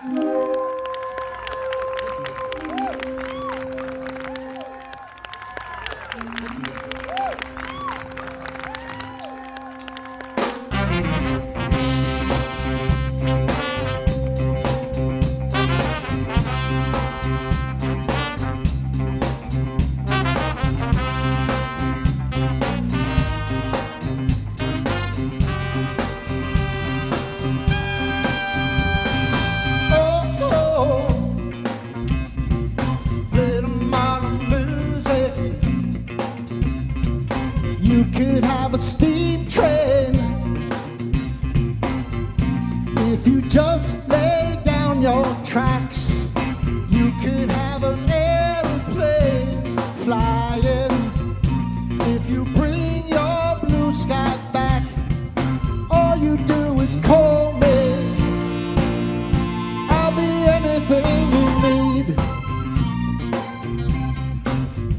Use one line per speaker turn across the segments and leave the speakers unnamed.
You could have a steam train if you just lay down your tracks. You could have an airplane flying if you bring your blue sky back. All you do is call me. I'll be anything you need.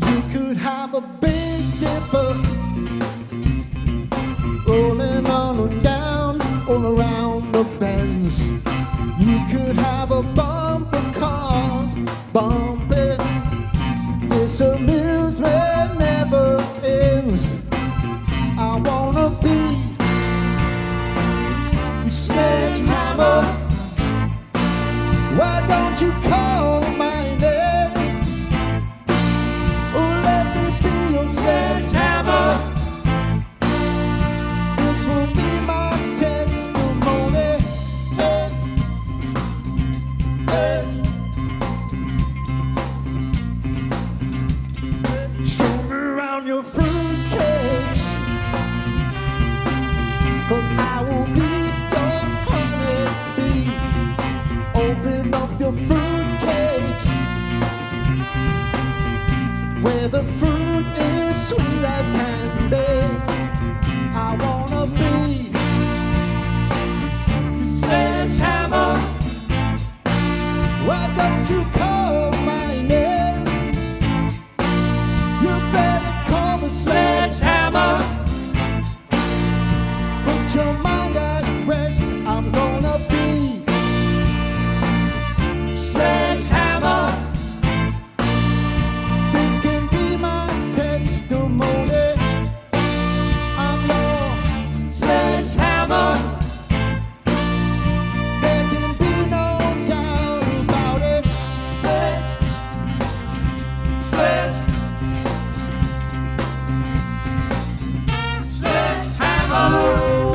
You could have a Big Dipper rolling on and down all around the bends. You could have a bumper cars bumping. This amusement never ends. I wanna be your sledgehammer. Why don't you call my name? Oh, let me be your sledgehammer. This will be my testimony. Hey, hey. Show me around your fruitcakes, 'cause I will be your honeybee. Open up your fruitcakes where the fruit is sweet as can be. I wanna be the sledgehammer. Why don't you call my name? You better call the sledgehammer. Put your mind at rest. I'm gonna be sledgehammer. This can be my testimony. I'm your sledgehammer. There can be no doubt about it. Sledgehammer.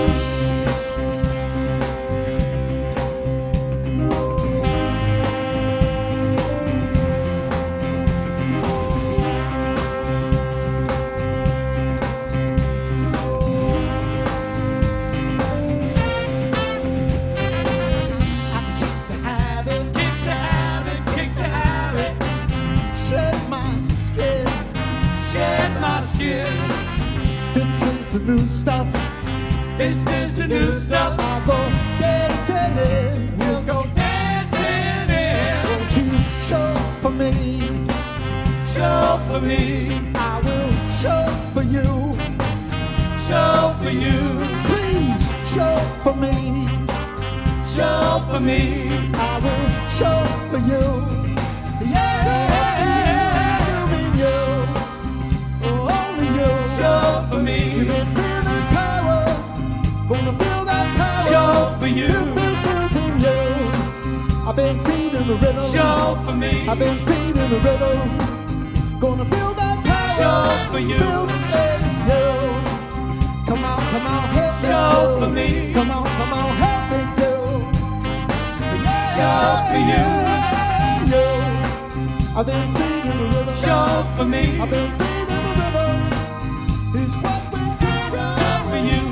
This is the new stuff.
This is the new stuff.
I'll go dancing in.
We'll go dancing in.
Won't you show for me?
Show for me.
I will show for you.
Show for you.
Please show for me.
Show for me.
I will show for you. Yeah, you mean you. Oh, only you.
Show for me.
You've been feeling power. Gonna feel that power.
Show for you.
You've been feeling you. I've been feeding the rhythm.
Show for me.
I've been feeding the rhythm. Gonna feel that power.
Show for you.
Feel it in you. Come on, help me.
Show
do.
for me.
Come on, help me do. Yeah,
Show for you.
I've been feeding the rhythm.
Show for me.
I've been feeding the rhythm. It's what we do.
Show for you.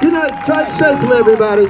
Good night. Drive safely, everybody.